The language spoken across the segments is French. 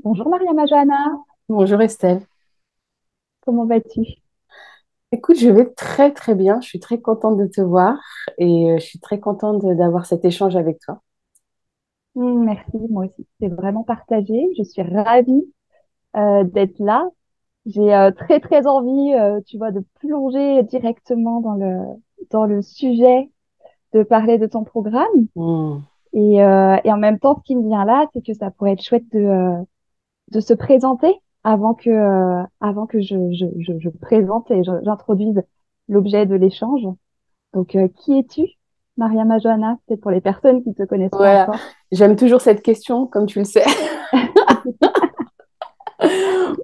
Bonjour Mariama Johanna, Bonjour Estelle. comment vas-tu? Écoute, je vais très très bien. Je suis très contente de te voir et je suis très contente d'avoir cet échange avec toi. Merci, moi aussi, c'est vraiment partagé. Je suis ravie d'être là. J'ai très très envie, tu vois, de plonger directement dans le sujet, de parler de ton programme. Hmm. Et en même temps, ce qui me vient là, c'est que ça pourrait être chouette de se présenter avant que je présente et j'introduise l'objet de l'échange. Donc, qui es-tu, Mariama Johanna? Peut-être pour les personnes qui ne te connaissent pas Voilà, encore. j'aime toujours cette question, comme tu le sais.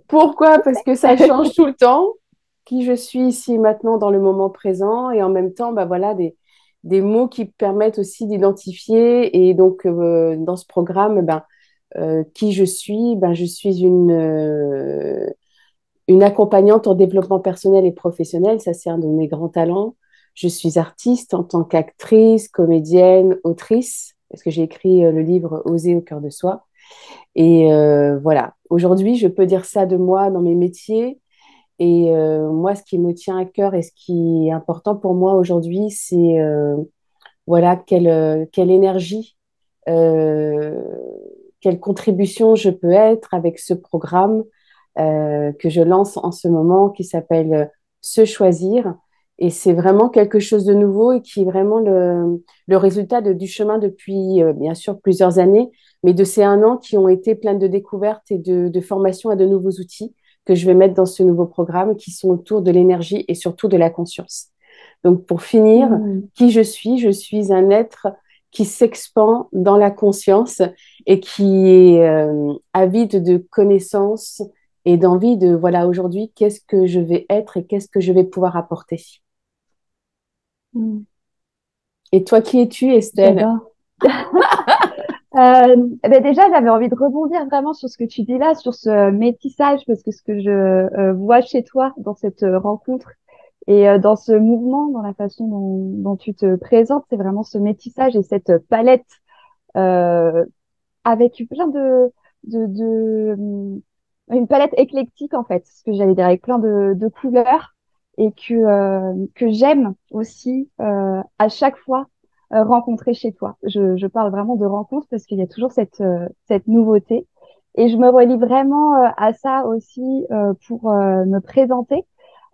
Pourquoi? Parce que ça change tout le temps. Qui je suis ici maintenant dans le moment présent et en même temps, bah voilà, des mots qui permettent aussi d'identifier. Et donc, dans ce programme, ben, qui je suis? Ben, je suis une accompagnante en développement personnel et professionnel. Ça, c'est un de mes grands talents. Je suis artiste en tant qu'actrice, comédienne, autrice, parce que j'ai écrit le livre Oser au cœur de soi. Et voilà, aujourd'hui, je peux dire ça de moi dans mes métiers. Et moi, ce qui me tient à cœur et ce qui est important pour moi aujourd'hui, c'est voilà, quelle énergie, euh, quelle contribution je peux être avec ce programme que je lance en ce moment qui s'appelle Se choisir. Et c'est vraiment quelque chose de nouveau et qui est vraiment le résultat du chemin depuis, bien sûr, plusieurs années, mais de ces un an qui ont été pleines de découvertes et de formation à de nouveaux outils que je vais mettre dans ce nouveau programme qui sont autour de l'énergie et surtout de la conscience. Donc, pour finir, Hmm. qui je suis un être qui s'expand dans la conscience et qui est avide de connaissances et d'envie de, voilà, aujourd'hui, qu'est-ce que je vais être et qu'est-ce que je vais pouvoir apporter. Hmm. Et toi, qui es-tu, Estelle? J'adore. Ben déjà, j'avais envie de rebondir vraiment sur ce que tu dis là, sur ce métissage, parce que ce que je vois chez toi dans cette rencontre et dans ce mouvement, dans la façon dont tu te présentes, c'est vraiment ce métissage et cette palette euh, avec plein de une palette éclectique en fait, ce que j'allais dire, avec plein de couleurs et que j'aime aussi à chaque fois rencontrer chez toi. Je parle vraiment de rencontre parce qu'il y a toujours cette nouveauté et je me relie vraiment à ça aussi pour me présenter.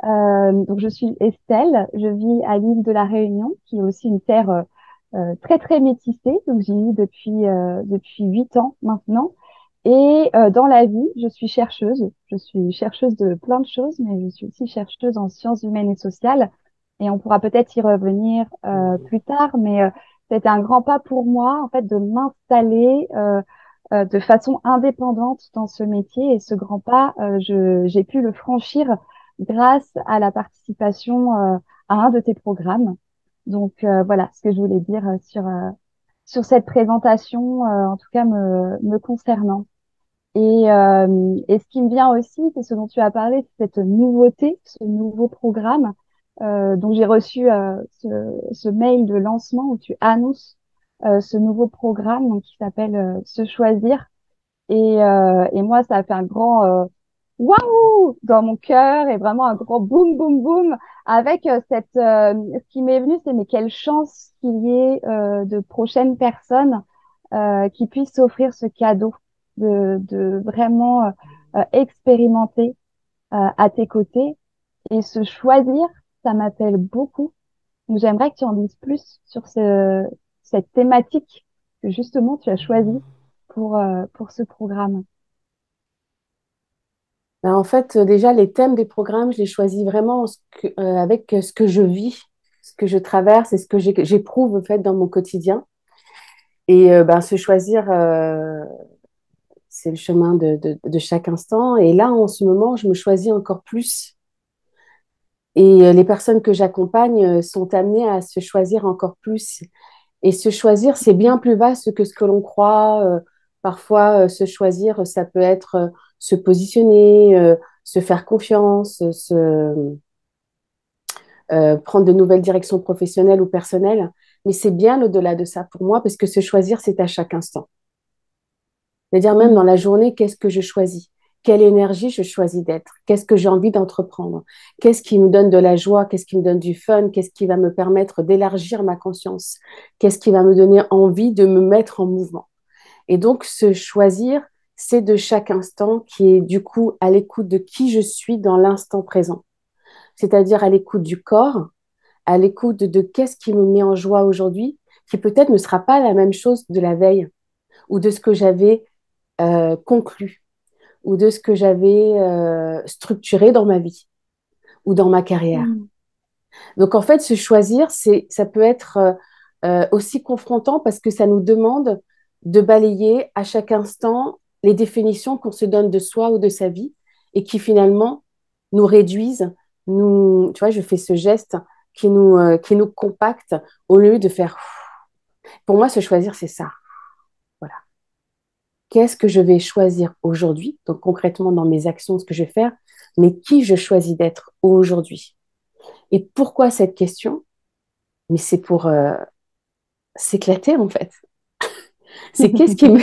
Donc je suis Estelle, je vis à l'île de la Réunion, qui est aussi une terre très très métissée. Donc j'y vis depuis 8 ans maintenant. Et dans la vie, je suis chercheuse. Je suis chercheuse de plein de choses, mais je suis aussi chercheuse en sciences humaines et sociales. Et on pourra peut-être y revenir plus tard, mais c'était un grand pas pour moi, en fait, de m'installer de façon indépendante dans ce métier. Et ce grand pas, j'ai pu le franchir grâce à la participation à un de tes programmes. Donc voilà ce que je voulais dire sur cette présentation, en tout cas me concernant. Et ce qui me vient aussi, c'est ce dont tu as parlé, c'est cette nouveauté, ce nouveau programme dont j'ai reçu ce mail de lancement où tu annonces ce nouveau programme donc, qui s'appelle Se choisir. Et moi, ça a fait un grand waouh dans mon cœur et vraiment un grand boum, boum, boum avec ce qui m'est venu, c'est mais quelle chance qu'il y ait de prochaines personnes qui puissent s'offrir ce cadeau de vraiment expérimenter à tes côtés et se choisir, ça m'appelle beaucoup. Donc, j'aimerais que tu en dises plus sur cette thématique que justement tu as choisie pour ce programme. Ben, en fait, déjà, les thèmes des programmes, je les choisis vraiment avec ce que je vis, ce que je traverse et ce que j'éprouve en fait dans mon quotidien. Et ben, se choisir, c'est le chemin de chaque instant. Et là, en ce moment, je me choisis encore plus. Et les personnes que j'accompagne sont amenées à se choisir encore plus. Et se choisir, c'est bien plus vaste que ce que l'on croit. Parfois, se choisir, ça peut être se positionner, se faire confiance, prendre de nouvelles directions professionnelles ou personnelles. Mais c'est bien au-delà de ça pour moi, parce que se choisir, c'est à chaque instant. C'est-à-dire même dans Mm. la journée, qu'est-ce que je choisis? Quelle énergie je choisis d'être? Qu'est-ce que j'ai envie d'entreprendre? Qu'est-ce qui me donne de la joie? Qu'est-ce qui me donne du fun? Qu'est-ce qui va me permettre d'élargir ma conscience? Qu'est-ce qui va me donner envie de me mettre en mouvement? Et donc, ce choisir, c'est de chaque instant qui est du coup à l'écoute de qui je suis dans l'instant présent. C'est-à-dire à l'écoute du corps, à l'écoute de qu'est-ce qui me met en joie aujourd'hui, qui peut-être ne sera pas la même chose de la veille ou de ce que j'avais conclu ou de ce que j'avais structuré dans ma vie ou dans ma carrière. Mm. Donc en fait, se choisir, ça peut être aussi confrontant parce que ça nous demande de balayer à chaque instant les définitions qu'on se donne de soi ou de sa vie et qui finalement nous réduisent, tu vois, je fais ce geste qui nous compacte au lieu de faire. Pour moi, se choisir, c'est ça. Voilà. Qu'est-ce que je vais choisir aujourd'hui? Donc concrètement dans mes actions, ce que je vais faire, mais qui je choisis d'être aujourd'hui? Et pourquoi cette question? Mais c'est pour s'éclater en fait. C'est qu'est-ce qui me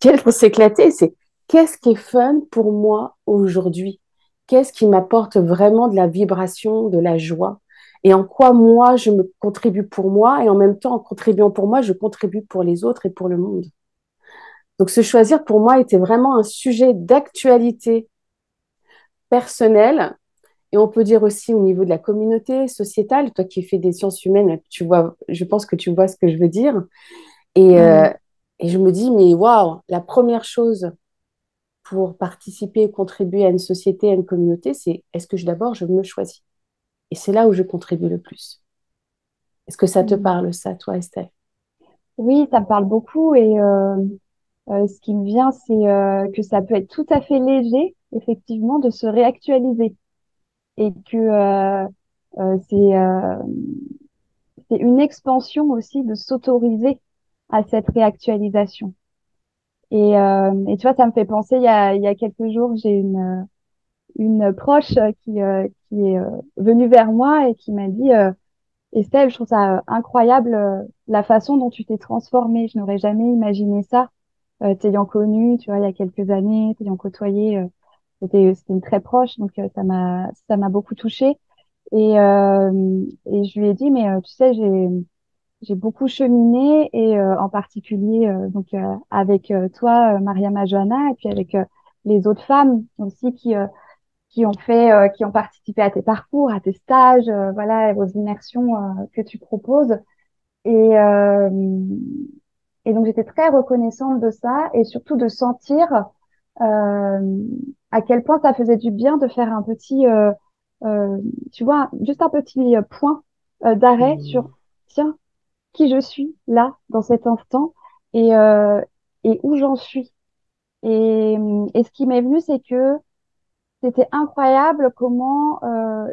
quel pour s'éclater, c'est qu'est-ce qui est fun pour moi aujourd'hui? Qu'est-ce qui m'apporte vraiment de la vibration, de la joie? Et en quoi moi je me contribue pour moi et en même temps en contribuant pour moi, je contribue pour les autres et pour le monde. Donc se choisir pour moi était vraiment un sujet d'actualité personnelle et on peut dire aussi au niveau de la communauté sociétale. Toi qui fais des sciences humaines, tu vois, je pense que tu vois ce que je veux dire. Et, euh, Mm. et je me dis, mais waouh, la première chose pour participer et contribuer à une société, à une communauté, c'est est-ce que d'abord je me choisis? Et c'est là où je contribue le plus. Est-ce que ça te Mm. parle, ça, toi, Estelle? Oui, ça me parle beaucoup et ce qui me vient, c'est que ça peut être tout à fait léger, effectivement, de se réactualiser et que c'est une expansion aussi de s'autoriser à cette réactualisation. Et tu vois, ça me fait penser, il y a quelques jours, j'ai une proche qui est venue vers moi et qui m'a dit, Estelle, je trouve ça incroyable la façon dont tu t'es transformée. Je n'aurais jamais imaginé ça, t'ayant connue, tu vois, il y a quelques années, t'ayant côtoyé. C'était une très proche, donc ça m'a beaucoup touchée. Et je lui ai dit, mais tu sais, j'ai beaucoup cheminé et en particulier avec toi, Mariama Johanna, et puis avec les autres femmes aussi qui ont participé à tes parcours, à tes stages, voilà, aux immersions que tu proposes. Et, euh, et donc j'étais très reconnaissante de ça et surtout de sentir euh, à quel point ça faisait du bien de faire un petit, euh, tu vois, juste un petit point d'arrêt Mmh. sur, tiens, qui je suis là, dans cet instant, et, euh, et où j'en suis. Et ce qui m'est venu, c'est que c'était incroyable comment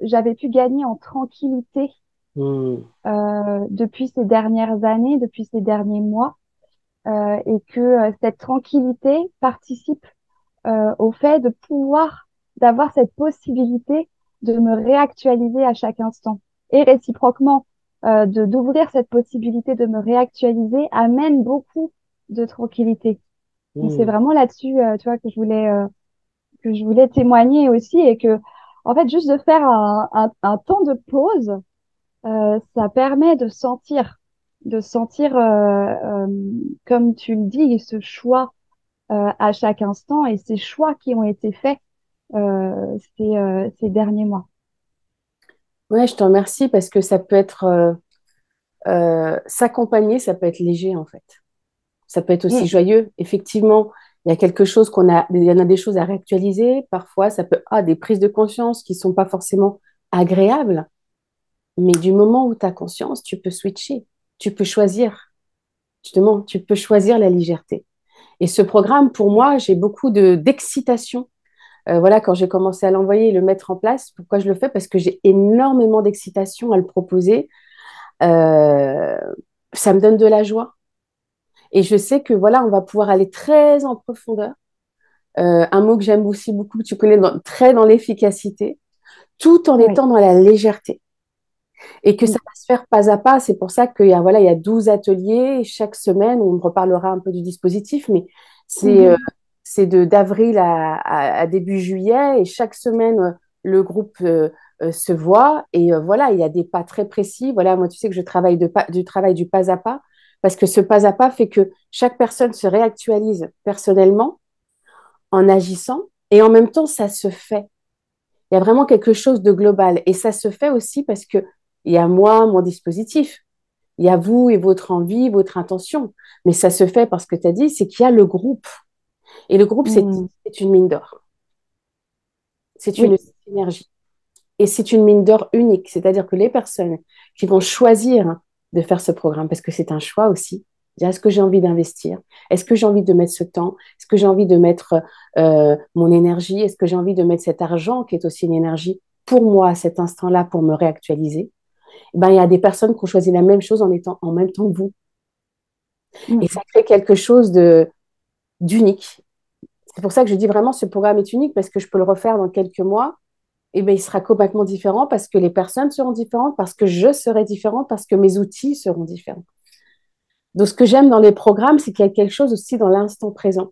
j'avais pu gagner en tranquillité depuis ces dernières années, depuis ces derniers mois, et que cette tranquillité participe au fait de pouvoir, d'avoir cette possibilité de me réactualiser à chaque instant. Et réciproquement, de d'ouvrir cette possibilité de me réactualiser amène beaucoup de tranquillité. Donc c'est Mmh. vraiment là-dessus, tu vois, que je voulais témoigner aussi et que, en fait, juste de faire un temps de pause, ça permet de sentir, comme tu le dis, ce choix à chaque instant et ces choix qui ont été faits ces derniers mois. Ouais, je te remercie parce que ça peut être s'accompagner, ça peut être léger en fait. Ça peut être aussi Mm. joyeux. Effectivement, il y a quelque chose il y en a des choses à réactualiser. Parfois, ça peut, des prises de conscience qui sont pas forcément agréables. Mais du moment où tu as conscience, tu peux switcher. Tu peux choisir. Justement, tu peux choisir la légèreté. Et ce programme, pour moi, j'ai beaucoup d'excitation. Voilà, quand j'ai commencé à l'envoyer et le mettre en place, pourquoi je le fais? Parce que j'ai énormément d'excitation à le proposer. Euh, Ça me donne de la joie. Et je sais que voilà, on va pouvoir aller très en profondeur. Un mot que j'aime aussi beaucoup, tu connais, très dans l'efficacité, tout en Oui. étant dans la légèreté. et que Mm. ça va se faire pas à pas. C'est pour ça qu'il y a, voilà, il y a 12 ateliers et chaque semaine. On me reparlera un peu du dispositif, mais c'est Mhm. d'avril à début juillet et chaque semaine, le groupe se voit et voilà, il y a des pas très précis. Voilà, moi, tu sais que je travaille du pas à pas parce que ce pas à pas fait que chaque personne se réactualise personnellement en agissant et en même temps, ça se fait. Il y a vraiment quelque chose de global. Et ça se fait aussi parce que il y a moi, mon dispositif. Il y a vous et votre envie, votre intention. Mais ça se fait parce que tu as dit, c'est qu'il y a le groupe. Et le groupe, Mm. c'est une mine d'or. C'est une Oui. synergie. Et c'est une mine d'or unique. C'est-à-dire que les personnes qui vont choisir de faire ce programme, parce que c'est un choix aussi, est-ce que j'ai envie d'investir? Est-ce que j'ai envie de mettre ce temps? Est-ce que j'ai envie de mettre mon énergie? Est-ce que j'ai envie de mettre cet argent qui est aussi une énergie pour moi à cet instant-là pour me réactualiser? Ben, il y a des personnes qui ont choisi la même chose en étant en même temps que vous. Et Mm. ça crée quelque chose d'unique. C'est pour ça que je dis vraiment ce programme est unique parce que je peux le refaire dans quelques mois. Et ben, il sera complètement différent parce que les personnes seront différentes, parce que je serai différente, parce que mes outils seront différents. Donc, ce que j'aime dans les programmes, c'est qu'il y a quelque chose aussi dans l'instant présent.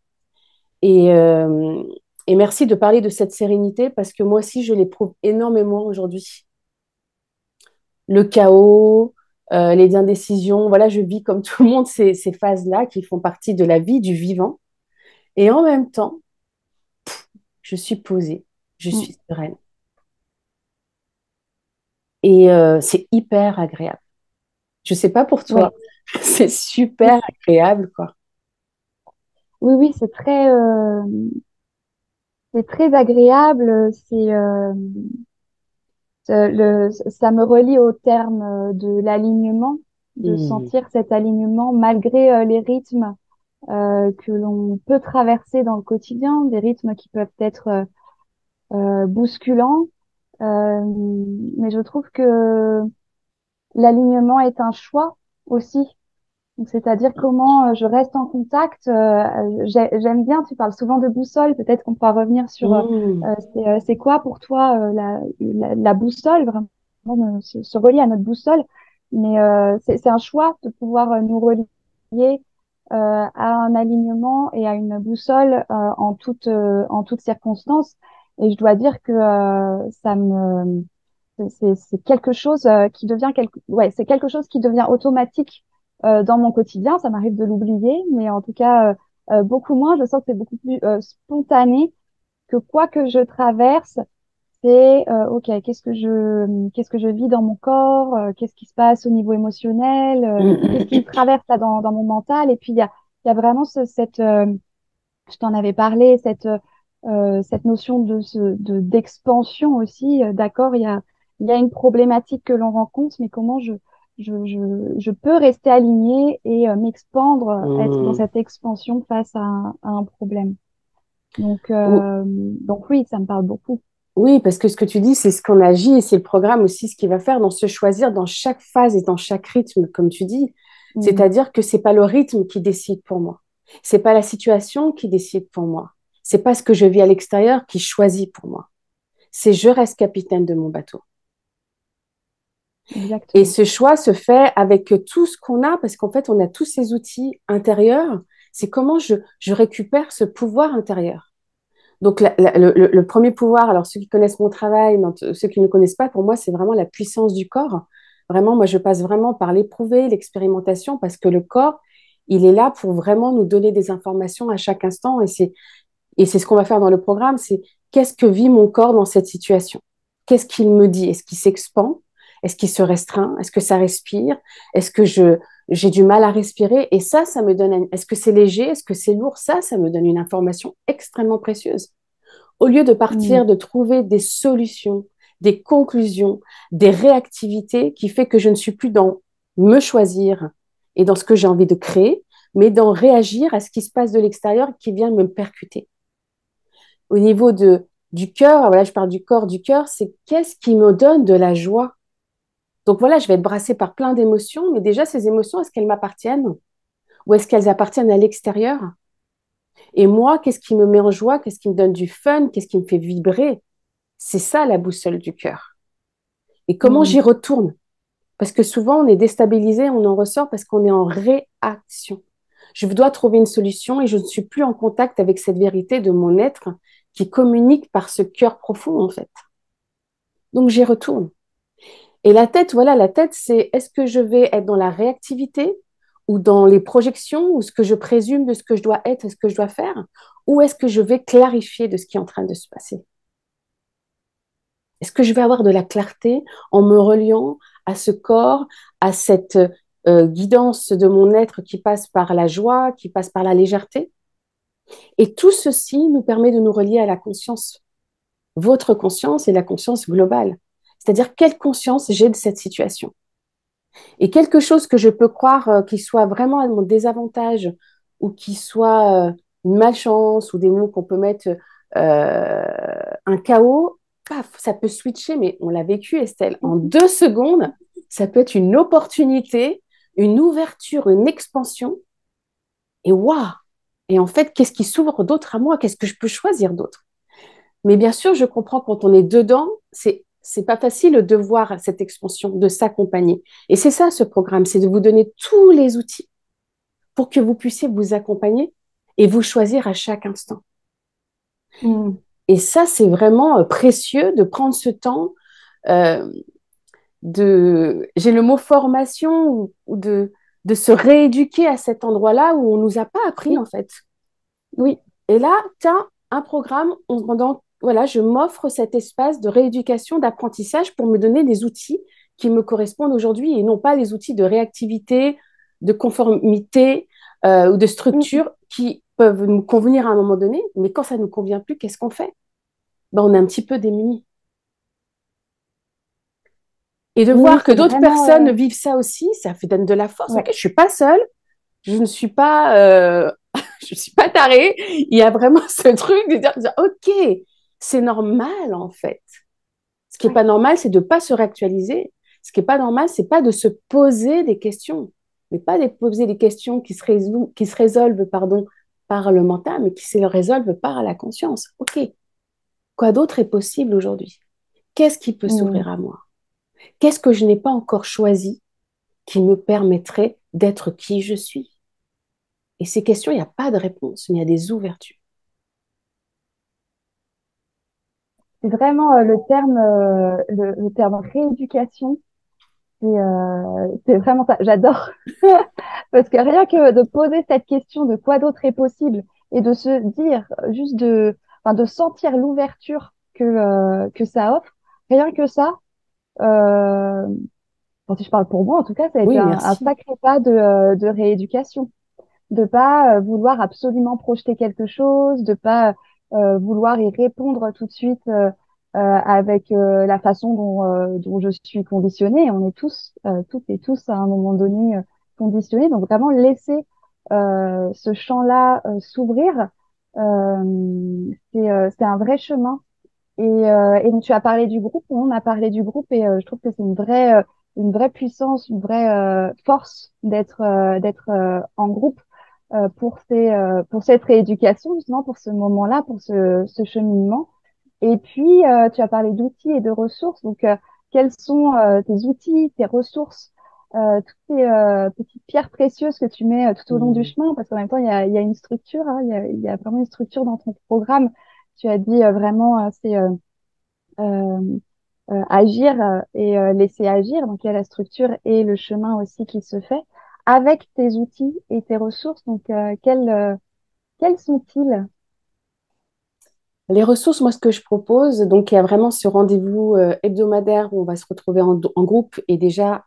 Et, euh, et merci de parler de cette sérénité parce que moi aussi, je l'éprouve énormément aujourd'hui. Le chaos, les indécisions, voilà, je vis comme tout le monde ces phases-là qui font partie de la vie du vivant. Et en même temps, je suis posée, je Mm. suis sereine. Et c'est hyper agréable. Je sais pas pour Oui. toi, c'est Oui, super agréable, quoi. oui, oui, c'est très agréable. Ça me relie au terme de l'alignement, de Mm. sentir cet alignement malgré les rythmes que l'on peut traverser dans le quotidien, des rythmes qui peuvent être bousculants. Euh, mais je trouve que l'alignement est un choix aussi. Donc, c'est-à-dire comment je reste en contact. J'aime bien, tu parles souvent de boussole, peut-être qu'on pourra revenir sur Mm. c'est quoi pour toi la boussole, vraiment se relier à notre boussole. Mais c'est un choix de pouvoir nous relier à un alignement et à une boussole en toute circonstance. Et je dois dire que c'est quelque chose ouais, c'est quelque chose qui devient automatique dans mon quotidien. Ça m'arrive de l'oublier, mais en tout cas, beaucoup moins. Je sens que c'est beaucoup plus spontané que quoi que je traverse, c'est OK, qu'est-ce que je vis dans mon corps, qu'est-ce qui se passe au niveau émotionnel, qu'est-ce qui me Mm. traverse là dans mon mental. Et puis il y a vraiment je t'en avais parlé, cette notion d'expansion aussi. D'accord, il y a une problématique que l'on rencontre, mais comment je peux rester alignée et m'expandre, être dans Mm. cette expansion face à un problème. Ou- Donc oui, ça me parle beaucoup. Oui, parce que ce que tu dis, c'est ce qu'on agit et c'est le programme aussi ce qu'il va faire dans se choisir dans chaque phase et dans chaque rythme, comme tu dis. Mm, C'est-à-dire que c'est pas le rythme qui décide pour moi. C'est pas la situation qui décide pour moi. C'est pas ce que je vis à l'extérieur qui choisit pour moi. C'est je reste capitaine de mon bateau. Et exactement. ce choix se fait avec tout ce qu'on a, parce qu'en fait, on a tous ces outils intérieurs. C'est comment je récupère ce pouvoir intérieur. Donc, le premier pouvoir, alors ceux qui connaissent mon travail, mais ceux qui ne connaissent pas, pour moi, c'est vraiment la puissance du corps. Vraiment, moi, je passe vraiment par l'éprouver, l'expérimentation, parce que le corps, il est là pour vraiment nous donner des informations à chaque instant. Et c'est ce qu'on va faire dans le programme, c'est qu'est-ce que vit mon corps dans cette situation? Qu'est-ce qu'il me dit? Est-ce qu'il s'expand? Est-ce qu'il se restreint? Est-ce que ça respire? Est-ce que j'ai du mal à respirer? Et ça me donne, est-ce que c'est léger? Est-ce que c'est lourd? Ça me donne une information extrêmement précieuse. Au lieu de Mm, partir, de trouver des solutions, des conclusions, des réactivités qui fait que je ne suis plus dans me choisir et dans ce que j'ai envie de créer, mais dans réagir à ce qui se passe de l'extérieur qui vient me percuter. Au niveau du cœur, voilà, je parle du corps, du cœur, c'est qu'est-ce qui me donne de la joie. Donc voilà, je vais être brassée par plein d'émotions, mais déjà, ces émotions, est-ce qu'elles m'appartiennent ou est-ce qu'elles appartiennent à l'extérieur? Et moi, qu'est-ce qui me met en joie? Qu'est-ce qui me donne du fun? Qu'est-ce qui me fait vibrer? C'est ça la boussole du cœur. Et comment mm, j'y retourne? Parce que souvent, on est déstabilisé, on en ressort parce qu'on est en réaction. Je dois trouver une solution et je ne suis plus en contact avec cette vérité de mon être qui communique par ce cœur profond, en fait. Donc, j'y retourne. Et la tête, voilà, la tête, c'est est-ce que je vais être dans la réactivité ou dans les projections ou ce que je présume de ce que je dois être et ce que je dois faire, ou est-ce que je vais clarifier de ce qui est en train de se passer? Est-ce que je vais avoir de la clarté en me reliant à ce corps, à cette guidance de mon être qui passe par la joie, qui passe par la légèreté? Et tout ceci nous permet de nous relier à la conscience, votre conscience et la conscience globale. C'est-à-dire quelle conscience j'ai de cette situation. Et quelque chose que je peux croire qui soit vraiment à mon désavantage ou qui soit une malchance ou des mots qu'on peut mettre un chaos, paf, ça peut switcher, mais on l'a vécu, Estelle, en 2 secondes, ça peut être une opportunité, une ouverture, une expansion. Et waouh! Et en fait, qu'est-ce qui s'ouvre d'autre à moi? Qu'est-ce que je peux choisir d'autre? Mais bien sûr, je comprends quand on est dedans, c'est pas facile de voir cette expansion, de s'accompagner. Et c'est ça ce programme, c'est de vous donner tous les outils pour que vous puissiez vous accompagner et vous choisir à chaque instant. Mm. Et ça, c'est vraiment précieux de prendre ce temps euh, j'ai le mot formation ou de se rééduquer à cet endroit-là où on nous a pas appris Oui, en fait. oui, Et là, tiens, un programme, pendant, voilà, je m'offre cet espace de rééducation, d'apprentissage pour me donner des outils qui me correspondent aujourd'hui et non pas les outils de réactivité, de conformité ou de mm, structure qui peuvent nous convenir à un moment donné, mais quand ça ne nous convient plus, qu'est-ce qu'on fait? Ben, on est un petit peu démunis. Et de oui, voir que c'est d'autres vraiment, personnes vivent ça aussi, ça fait donne de la force. Ok, ouais, je suis pas seule, je ne suis pas, je suis pas tarée. Il y a vraiment ce truc de dire ok, c'est normal en fait. Ce qui est ouais, pas normal, c'est de pas se réactualiser. Ce qui est pas normal, c'est pas de se poser des questions, mais pas de poser des questions qui se résolvent, pardon, par le mental, mais qui se résolvent par la conscience. Ok, quoi d'autre est possible aujourd'hui? Qu'est-ce qui peut mm. s'ouvrir à moi? Qu'est-ce que je n'ai pas encore choisi qui me permettrait d'être qui je suis? Et ces questions, il n'y a pas de réponse, mais il y a des ouvertures. C'est vraiment le terme rééducation. C'est vraiment ça. J'adore. Parce que rien que de poser cette question de quoi d'autre est possible et de se dire juste enfin, de sentir l'ouverture que ça offre, rien que ça, euh, bon, si je parle pour moi, en tout cas, ça a été Oui, un merci. sacré pas de rééducation. De pas vouloir absolument projeter quelque chose, de pas vouloir y répondre tout de suite avec la façon dont je suis conditionnée. On est tous, toutes et tous à un moment donné conditionnés. Donc vraiment laisser ce champ-là s'ouvrir, c'est un vrai chemin. Et donc tu as parlé du groupe, on a parlé du groupe et je trouve que c'est une vraie puissance, une vraie force d'être en groupe pour cette rééducation, justement, pour ce moment-là, pour ce cheminement. Et puis, tu as parlé d'outils et de ressources. Donc, quels sont tes outils, tes ressources, toutes ces petites pierres précieuses que tu mets tout au long du Mmh. chemin? Parce qu'en même temps, il y a une structure, hein, il y a vraiment une structure dans ton programme. Tu as dit vraiment, c'est euh, agir et laisser agir. Donc, il y a la structure et le chemin aussi qui se fait avec tes outils et tes ressources. Donc, quels sont-ils? Les ressources, moi, ce que je propose, donc il y a vraiment ce rendez-vous hebdomadaire où on va se retrouver en groupe et déjà,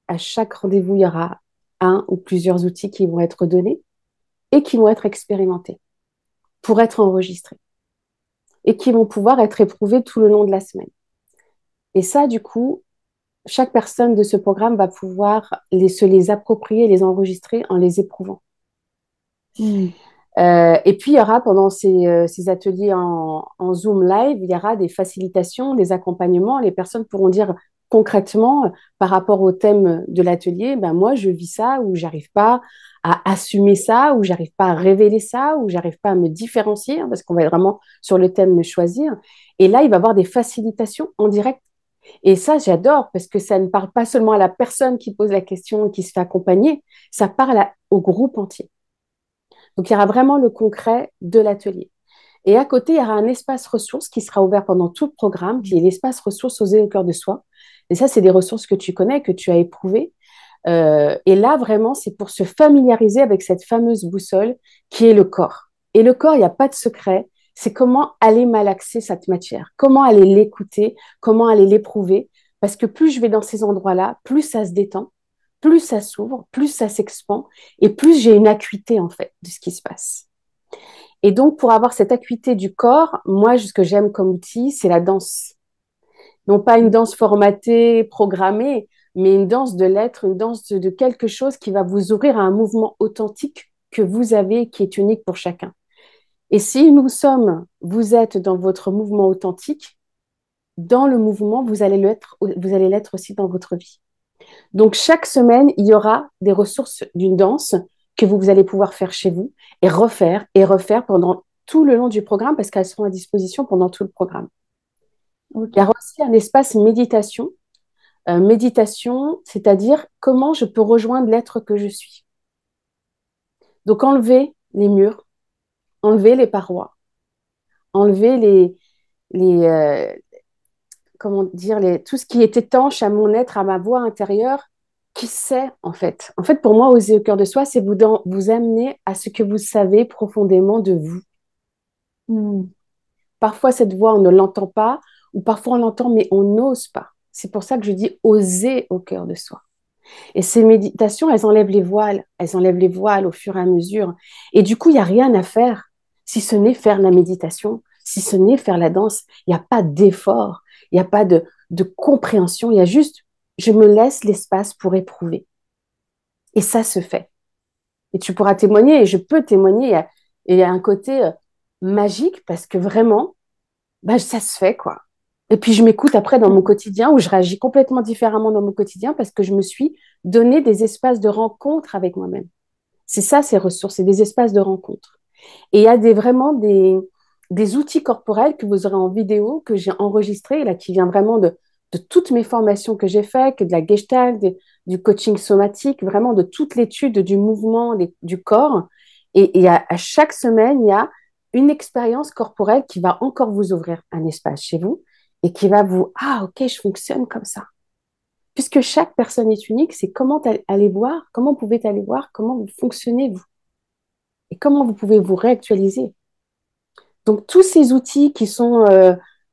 à chaque rendez-vous, il y aura un ou plusieurs outils qui vont être donnés et qui vont être expérimentés pour être enregistrés et qui vont pouvoir être éprouvés tout le long de la semaine. Et ça, du coup, chaque personne de ce programme va pouvoir se les approprier, les enregistrer en les éprouvant. Hmm. Et puis, il y aura pendant ces ateliers en Zoom live, il y aura des facilitations, des accompagnements. Les personnes pourront dire concrètement, par rapport au thème de l'atelier, ben moi, je vis ça, ou j'arrive pas à assumer ça, ou j'arrive pas à révéler ça, ou j'arrive pas à me différencier, hein, parce qu'on va vraiment sur le thème me choisir. Et là, il va y avoir des facilitations en direct. Et ça, j'adore parce que ça ne parle pas seulement à la personne qui pose la question et qui se fait accompagner, ça parle au groupe entier. Donc, il y aura vraiment le concret de l'atelier. Et à côté, il y aura un espace ressources qui sera ouvert pendant tout le programme, qui est l'espace ressources Oser au cœur de soi. Et ça, c'est des ressources que tu connais, que tu as éprouvées. Et là, vraiment, c'est pour se familiariser avec cette fameuse boussole qui est le corps. Et le corps, il n'y a pas de secret. C'est comment aller malaxer cette matière, comment aller l'écouter, comment aller l'éprouver. Parce que plus je vais dans ces endroits-là, plus ça se détend, plus ça s'ouvre, plus ça s'expand, et plus j'ai une acuité, en fait, de ce qui se passe. Et donc, pour avoir cette acuité du corps, moi, ce que j'aime comme outil, c'est la danse. Non pas une danse formatée, programmée, mais une danse de l'être, une danse de quelque chose qui va vous ouvrir à un mouvement authentique que vous avez, qui est unique pour chacun. Et si vous êtes dans votre mouvement authentique, dans le mouvement, vous allez l'être aussi dans votre vie. Donc, chaque semaine, il y aura des ressources d'une danse que vous allez pouvoir faire chez vous et refaire pendant tout le long du programme parce qu'elles seront à disposition pendant tout le programme. Il y Ok. aura aussi un espace méditation. Méditation, c'est-à-dire comment je peux rejoindre l'être que je suis. Donc, enlever les murs, enlever les parois, enlever les comment dire, tout ce qui est étanche à mon être, à ma voix intérieure, qui sait en fait. En fait, pour moi, oser au cœur de soi, c'est vous amener à ce que vous savez profondément de vous. Mm. Parfois, cette voix, on ne l'entend pas, ou parfois on l'entend, mais on n'ose pas. C'est pour ça que je dis oser au cœur de soi. Et ces méditations, elles enlèvent les voiles au fur et à mesure. Et du coup, il n'y a rien à faire si ce n'est faire la méditation, si ce n'est faire la danse. Il n'y a pas d'effort, il n'y a pas de compréhension, il y a juste, je me laisse l'espace pour éprouver. Et ça se fait. Et tu pourras témoigner, et je peux témoigner, il y a un côté magique parce que vraiment, bah, ça se fait, quoi. Et puis je m'écoute après dans mon quotidien où je réagis complètement différemment dans mon quotidien parce que je me suis donné des espaces de rencontre avec moi-même. C'est ça, ces ressources, c'est des espaces de rencontre. Et il y a vraiment des outils corporels que vous aurez en vidéo, que j'ai enregistré, là, qui vient vraiment de toutes mes formations que j'ai faites, que de la gestalt, du coaching somatique, vraiment de toute l'étude du mouvement du corps. Et à chaque semaine, il y a une expérience corporelle qui va encore vous ouvrir un espace chez vous et qui va ah, ok, je fonctionne comme ça. Puisque chaque personne est unique, c'est comment vous pouvez aller voir comment vous fonctionnez, vous, et comment vous pouvez vous réactualiser. Donc, tous ces outils qui sont,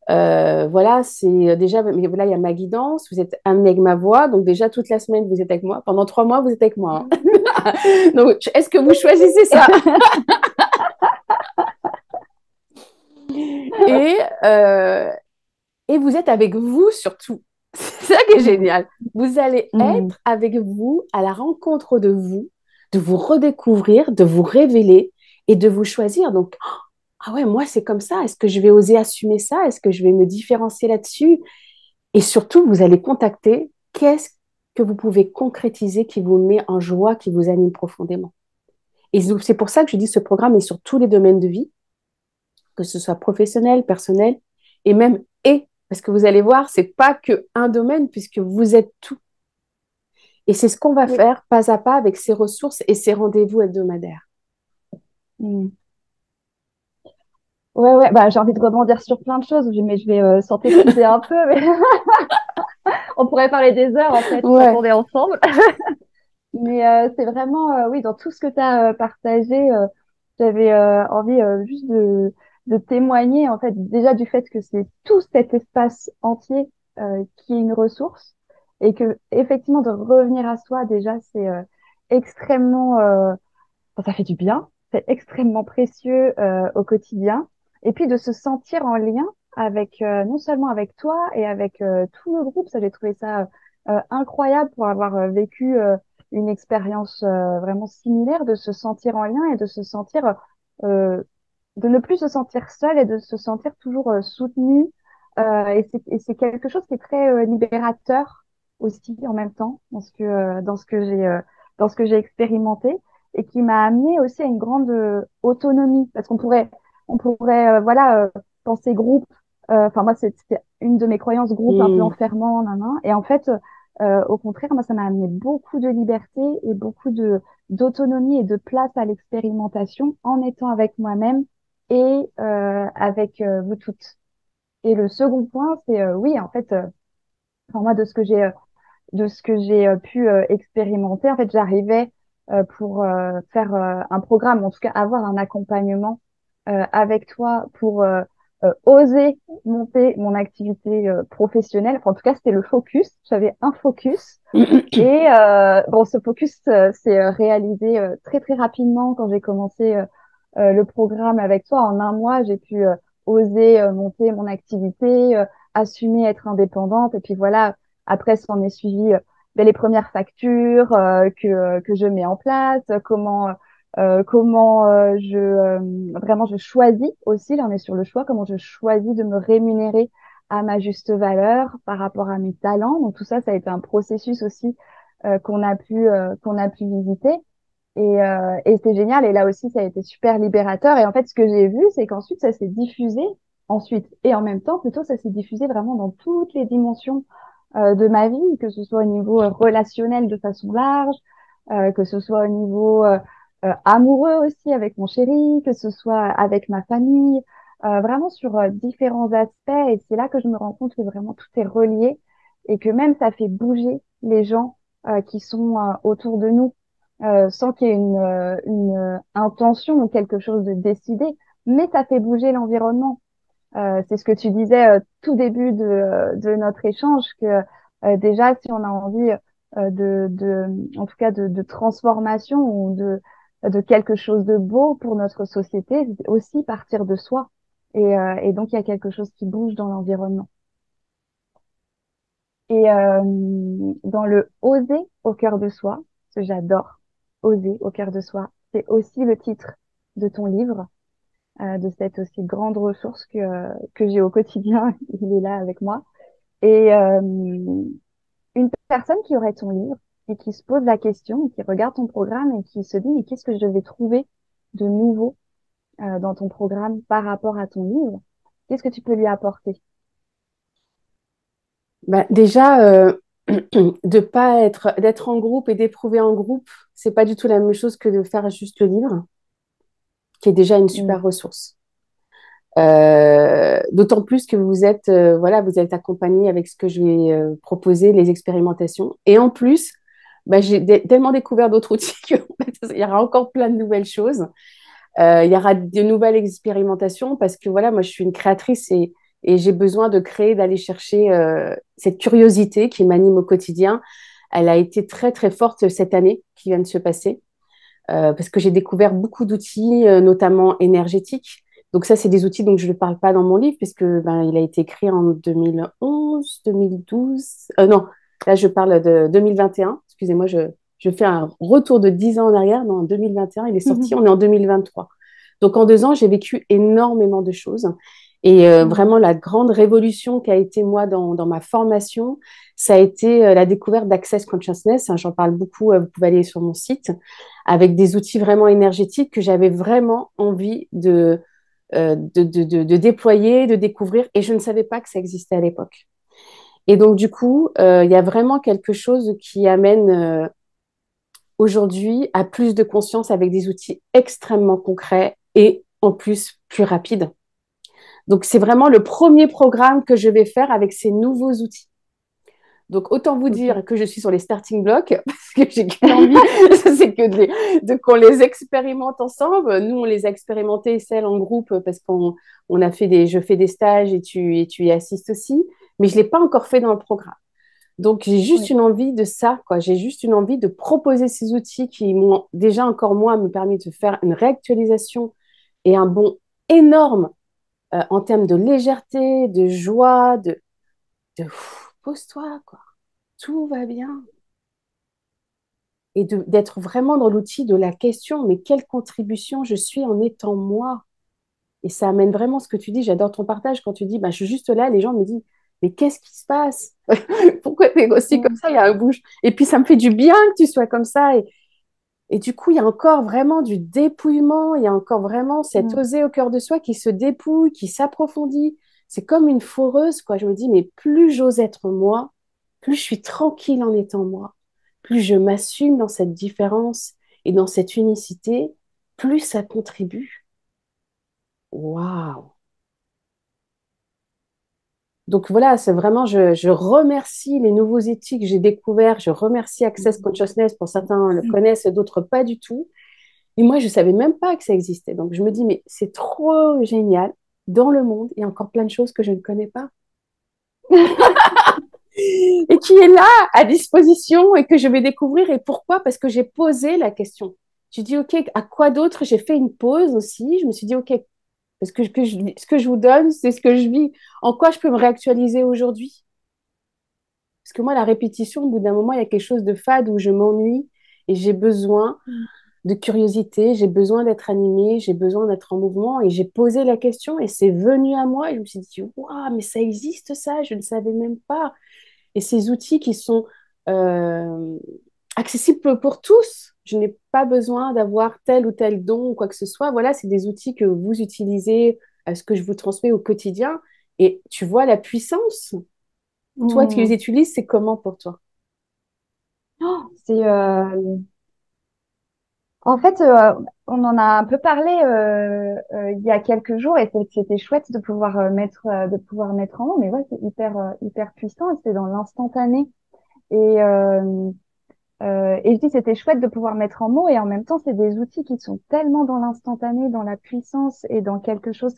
voilà, c'est déjà, mais là, il y a ma guidance, vous êtes amené avec ma voix, donc déjà, toute la semaine, vous êtes avec moi. Pendant 3 mois, vous êtes avec moi, hein. Donc, est-ce que vous choisissez ça? Et, euh, et vous êtes avec vous surtout. C'est ça qui est Mm. génial. Vous allez Mm. être avec vous à la rencontre de vous redécouvrir, de vous révéler et de vous choisir. Donc, ah ouais, moi, c'est comme ça. Est-ce que je vais oser assumer ça? Est-ce que je vais me différencier là-dessus? Et surtout, vous allez contacter qu'est-ce que vous pouvez concrétiser qui vous met en joie, qui vous anime profondément. Et c'est pour ça que je dis que ce programme est sur tous les domaines de vie, que ce soit professionnel, personnel et même parce que vous allez voir, c'est pas que un domaine puisque vous êtes tout. Et c'est ce qu'on va Oui. faire pas à pas avec ces ressources et ces rendez-vous hebdomadaires. Mm. Ouais, ouais, bah, j'ai envie de rebondir sur plein de choses, mais je vais synthétiser un peu. Mais on pourrait parler des heures, en fait, quand Ouais, on est ensemble. Mais c'est vraiment, oui, dans tout ce que tu as partagé, j'avais envie juste de témoigner, en fait, déjà du fait que c'est tout cet espace entier qui est une ressource et que, effectivement, de revenir à soi, déjà, c'est extrêmement, enfin, ça fait du bien, c'est extrêmement précieux au quotidien. Et puis de se sentir en lien avec, non seulement avec toi et avec tout le groupe, ça, j'ai trouvé ça incroyable pour avoir vécu une expérience vraiment similaire, de se sentir en lien et de se sentir, euh, de ne plus se sentir seul et de se sentir toujours soutenu. Et c'est quelque chose qui est très libérateur aussi en même temps dans ce que j'ai expérimenté et qui m'a amené aussi à une grande autonomie parce on pourrait voilà penser groupe Enfin, moi, c'était une de mes croyances groupe un peu Hmm. enfermant, nan, nan. Et en fait, au contraire, moi, ça m'a amené beaucoup de liberté et beaucoup de d'autonomie et de place à l'expérimentation en étant avec moi-même et avec vous toutes. Et le second point, c'est oui, en fait, enfin, moi, de ce que j'ai pu expérimenter, en fait, j'arrivais pour faire un programme, en tout cas avoir un accompagnement avec toi pour oser monter mon activité professionnelle. Enfin, en tout cas, c'était le focus. J'avais un focus. Et bon, ce focus s'est réalisé très très rapidement quand j'ai commencé le programme avec toi. En un mois, j'ai pu oser monter mon activité, assumer être indépendante. Et puis voilà, après, s'en est suivi ben, les premières factures que je mets en place, comment vraiment je choisis aussi, là on est sur le choix, comment je choisis de me rémunérer à ma juste valeur par rapport à mes talents. Donc tout ça, ça a été un processus aussi qu'on a pu visiter. Et c'était génial. Et là aussi, ça a été super libérateur. Et en fait, ce que j'ai vu, c'est qu'ensuite, ça s'est diffusé, ensuite, et en même temps, plutôt, ça s'est diffusé vraiment dans toutes les dimensions de ma vie, que ce soit au niveau relationnel de façon large, que ce soit au niveau amoureux aussi avec mon chéri, que ce soit avec ma famille, vraiment sur différents aspects. Et c'est là que je me rends compte que vraiment tout est relié et que même ça fait bouger les gens qui sont autour de nous sans qu'il y ait une intention ou quelque chose de décidé, mais ça fait bouger l'environnement. C'est ce que tu disais tout début de notre échange, que déjà, si on a envie en tout cas, de transformation ou de quelque chose de beau pour notre société, c'est aussi partir de soi. Et donc, il y a quelque chose qui bouge dans l'environnement. Et dans le oser au cœur de soi, ce que j'adore, oser au cœur de soi, c'est aussi le titre de ton livre, de cette aussi grande ressource que j'ai au quotidien. Il est là avec moi. Et une personne qui aurait ton livre et qui se pose la question, qui regarde ton programme et qui se dit, mais qu'est-ce que je vais trouver de nouveau dans ton programme par rapport à ton livre? Qu'est-ce que tu peux lui apporter? Bah, déjà, de pas être, d'être en groupe et d'éprouver en groupe, c'est pas du tout la même chose que de faire juste le livre, qui est déjà une Mm. super ressource. D'autant plus que vous êtes, voilà, vous êtes accompagné avec ce que je vais proposer, les expérimentations. Et en plus, bah, tellement découvert d'autres outils qu'il y aura encore plein de nouvelles choses. Il y aura de nouvelles expérimentations parce que voilà, moi, je suis une créatrice et j'ai besoin de créer, d'aller chercher cette curiosité qui m'anime au quotidien. Elle a été très, très forte cette année qui vient de se passer parce que j'ai découvert beaucoup d'outils, notamment énergétiques. Donc ça, c'est des outils dont je ne parle pas dans mon livre, puisque ben, il a été écrit en 2011, 2012. Non, là, je parle de 2021. Excusez-moi, je fais un retour de 10 ans en arrière. Non, en 2021, il est sorti. On est en 2023. Donc en 2 ans, j'ai vécu énormément de choses. Et Mm. vraiment, la grande révolution qui a été, moi, dans ma formation, ça a été la découverte d'Access Consciousness. Hein, j'en parle beaucoup, vous pouvez aller sur mon site avec des outils vraiment énergétiques que j'avais vraiment envie de déployer, de découvrir, et je ne savais pas que ça existait à l'époque. Et donc, du coup, il y a vraiment quelque chose qui amène aujourd'hui à plus de conscience avec des outils extrêmement concrets et en plus plus rapides. Donc, c'est vraiment le premier programme que je vais faire avec ces nouveaux outils. Donc, autant vous Ok. dire que je suis sur les starting blocks, parce que j'ai qu'une envie, c'est que qu'on les expérimente ensemble. Nous, on les a expérimentés, celles en groupe, parce on a fait je fais des stages et tu y assistes aussi, mais je ne l'ai pas encore fait dans le programme. Donc, j'ai juste Oui. une envie de ça, quoi. J'ai juste une envie de proposer ces outils qui m'ont déjà encore, moi, me permis de faire une réactualisation et un bond énorme en termes de légèreté, de joie, pose-toi, quoi. Tout va bien et d'être vraiment dans l'outil de la question, mais quelle contribution je suis en étant moi? Et ça amène vraiment ce que tu dis, j'adore ton partage quand tu dis, bah, je suis juste là, les gens me disent, mais qu'est-ce qui se passe? Pourquoi tu es aussi comme Mm. ça? Il y a un bouge. Et puis ça me fait du bien que tu sois comme ça. Et du coup, il y a encore vraiment du dépouillement, il y a encore vraiment cet Mm. oser au cœur de soi qui se dépouille, qui s'approfondit. c'est comme une foreuse, quoi. Je me dis, mais plus j'ose être moi, plus je suis tranquille en étant moi, plus je m'assume dans cette différence et dans cette unicité, plus ça contribue. Waouh! Donc voilà, c'est vraiment, je remercie les nouveaux outils que j'ai découverts. Je remercie Access Consciousness, pour certains le connaissent, d'autres pas du tout. Et moi, je savais même pas que ça existait. Donc je me dis, mais c'est trop génial. Dans le monde, il y a encore plein de choses que je ne connais pas et qui est là à disposition et que je vais découvrir. Et pourquoi? Parce que j'ai posé la question. Je dis, OK, à quoi d'autre? J'ai fait une pause aussi. Je me suis dit, OK, parce ce que je vous donne, c'est ce que je vis. En quoi je peux me réactualiser aujourd'hui? Parce que moi, la répétition, au bout d'un moment, il y a quelque chose de fade où je m'ennuie et j'ai besoin de curiosité, j'ai besoin d'être animée, j'ai besoin d'être en mouvement. Et j'ai posé la question et c'est venu à moi. Et je me suis dit, waouh, mais ça existe ça, je ne savais même pas. Et ces outils qui sont euh, accessibles pour tous. Je n'ai pas besoin d'avoir tel ou tel don ou quoi que ce soit. Voilà, c'est des outils que vous utilisez, ce que je vous transmets au quotidien. Et tu vois la puissance. Toi qui les Mm. utilises, c'est comment pour toi? Oh, en fait, on en a un peu parlé il y a quelques jours et c'était chouette de pouvoir de pouvoir mettre en mots. Mais ouais, c'est hyper puissant et c'est dans l'instantané. Et, et je dis c'était chouette de pouvoir mettre en mots et en même temps c'est des outils qui sont tellement dans l'instantané, dans la puissance et dans quelque chose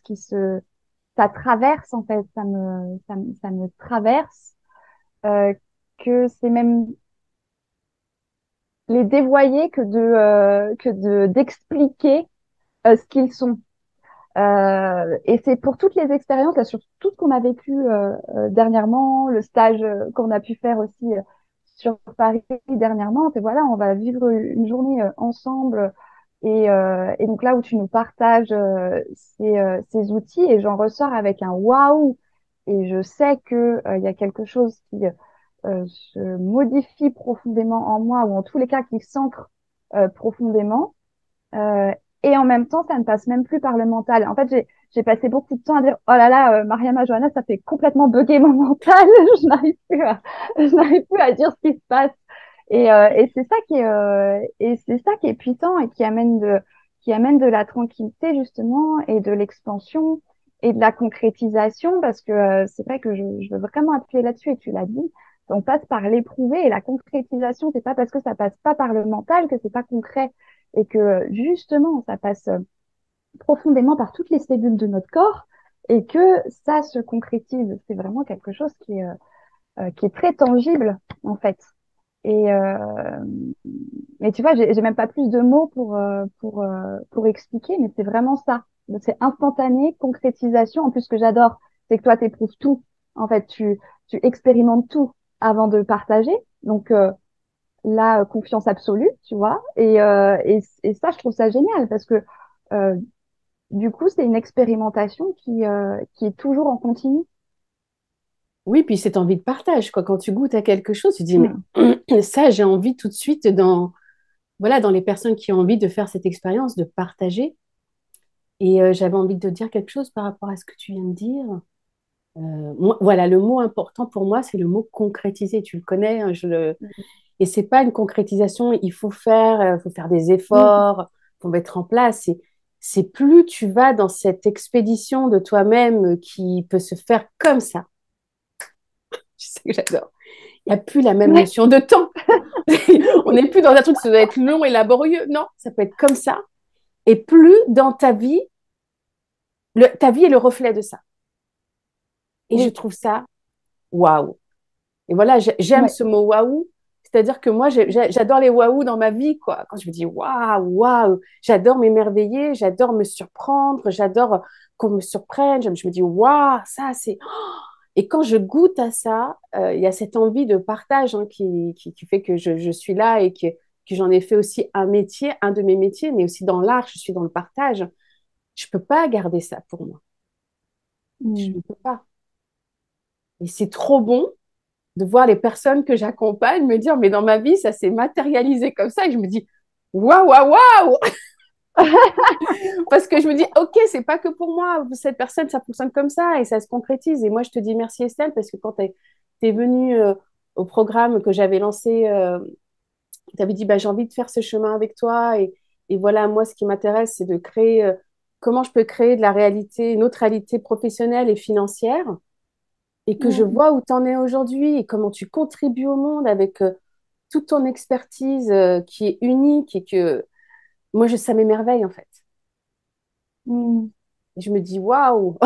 ça traverse en fait, ça me traverse euh, que c'est même les dévoyer que de d'expliquer ce qu'ils sont. Et c'est pour toutes les expériences, là, sur tout ce qu'on a vécu dernièrement, le stage qu'on a pu faire aussi sur Paris dernièrement. Et voilà, on va vivre une journée ensemble. Et donc là où tu nous partages ces outils, et j'en ressors avec un waouh. Et je sais que il y a quelque chose qui se modifie profondément en moi, ou en tous les cas qui s'ancre profondément. Euh, et en même temps, ça ne passe même plus par le mental. En fait, j'ai passé beaucoup de temps à dire, oh là là, Mariama Johanna, ça fait complètement bugger mon mental. Je n'arrive plus à dire ce qui se passe. Et c'est ça et c'est ça qui est puissant et qui amène de la tranquillité, justement, et de l'expansion et de la concrétisation, parce que c'est vrai que je veux vraiment appuyer là-dessus, et tu l'as dit. On passe par l'éprouver, et la concrétisation, c'est pas parce que ça passe pas par le mental que c'est pas concret, et que justement ça passe profondément par toutes les cellules de notre corps et que ça se concrétise. C'est vraiment quelque chose qui est très tangible en fait. Et, et tu vois, j'ai même pas plus de mots pour expliquer, mais c'est vraiment ça. C'est instantané, concrétisation. En plus, ce que j'adore, c'est que toi, tu éprouves tout. En fait, tu expérimentes tout avant de partager. Donc, la confiance absolue, tu vois. Et ça, je trouve ça génial parce que euh, du coup, c'est une expérimentation qui est toujours en continu. Oui, puis cette envie de partage, quoi. Quand tu goûtes à quelque chose, tu dis, mais Mm. ça, j'ai envie tout de suite voilà, dans les personnes qui ont envie de faire cette expérience, de partager. Et j'avais envie de dire quelque chose par rapport à ce que tu viens de dire. Voilà, le mot important pour moi, c'est le mot concrétiser. Tu le connais, hein, et c'est pas une concrétisation. Faut faire des Mm. efforts, faut mettre en place. C'est plus tu vas dans cette expédition de toi-même qui peut se faire comme ça. Tu sais que j'adore. Il n'y a plus la même Ouais. notion de temps. On n'est plus dans un truc qui doit être long et laborieux. Non, ça peut être comme ça. Et plus dans ta vie, ta vie est le reflet de ça. Et je Oui. trouve ça waouh. Et voilà, j'aime Ouais. ce mot waouh. C'est-à-dire que moi, j'adore les waouh dans ma vie, quoi. Quand je me dis waouh, waouh, j'adore m'émerveiller, j'adore me surprendre, j'adore qu'on me surprenne. Je me dis waouh, ça, c'est. Et quand je goûte à ça, il y a cette envie de partage, hein, qui fait que je suis là et que j'en ai fait aussi un métier, un de mes métiers, mais aussi dans l'art, je suis dans le partage. Je peux pas garder ça pour moi. Je Mm. ne peux pas. Et c'est trop bon de voir les personnes que j'accompagne me dire, mais dans ma vie, ça s'est matérialisé comme ça. Et je me dis, waouh, waouh, waouh! Parce que je me dis, OK, c'est pas que pour moi, cette personne, ça fonctionne comme ça et ça se concrétise. Et moi, je te dis merci Estelle, parce que quand tu es venue au programme que j'avais lancé, tu avais dit, bah, j'ai envie de faire ce chemin avec toi. Et voilà, moi, ce qui m'intéresse, c'est de créer, comment je peux créer de la réalité, une autre réalité professionnelle et financière. Et que je Mm, vois où tu en es aujourd'hui et comment tu contribues au monde avec toute ton expertise qui est unique et que moi, ça m'émerveille en fait. mm. Et je me dis, waouh,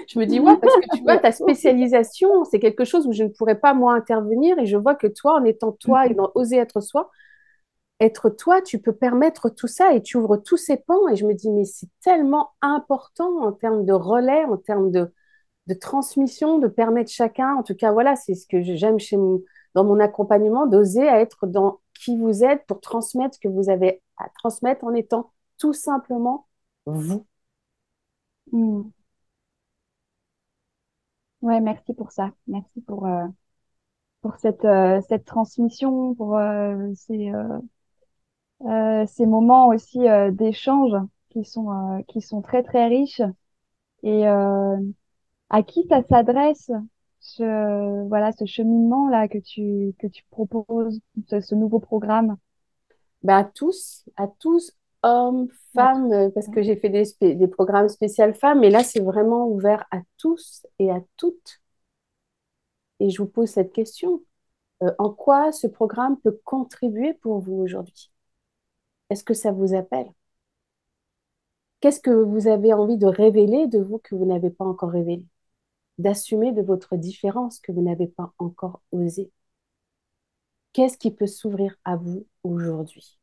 je me dis, waouh, parce que tu vois, ta Merci. spécialisation, c'est quelque chose où je ne pourrais pas moi intervenir. Et je vois que toi, en étant toi et dans oser être toi, tu peux permettre tout ça et tu ouvres tous ces pans. Et je me dis, mais c'est tellement important en termes de relais, en termes de transmission, de permettre chacun, en tout cas, voilà, c'est ce que j'aime dans mon accompagnement, d'oser à être dans qui vous êtes pour transmettre ce que vous avez à transmettre en étant tout simplement vous. Mm. Ouais, merci pour ça. Merci pour cette transmission, pour ces moments aussi d'échange qui sont très, très riches. Et à qui ça s'adresse, voilà, ce cheminement-là que tu proposes, ce nouveau programme Ben, à tous, hommes, à tous? femmes, parce que j'ai fait des programmes spéciaux femmes, mais là, c'est vraiment ouvert à tous et à toutes. Et je vous pose cette question. En quoi ce programme peut contribuer pour vous aujourd'hui? Est-ce que ça vous appelle? Qu'est-ce que vous avez envie de révéler de vous que vous n'avez pas encore révélé? D'assumer de votre différence que vous n'avez pas encore osé? Qu'est-ce qui peut s'ouvrir à vous aujourd'hui?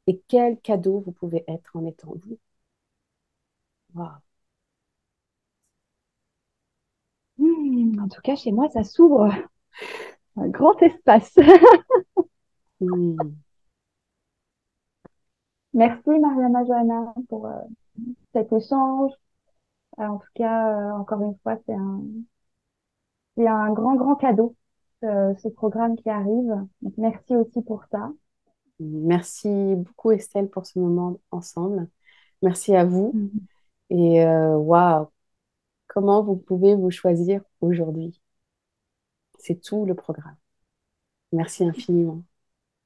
Et quel cadeau vous pouvez être en étant vous? Waouh. En tout cas, chez moi, ça s'ouvre un grand espace. Hmm. Merci, Mariana Johanna, pour cet échange. En tout cas, encore une fois, c'est un grand, grand cadeau, ce programme qui arrive. Donc, merci aussi pour ça. Merci beaucoup Estelle pour ce moment ensemble. Merci à vous. Mhm. Et waouh, comment vous pouvez vous choisir aujourd'hui? C'est tout le programme. Merci infiniment.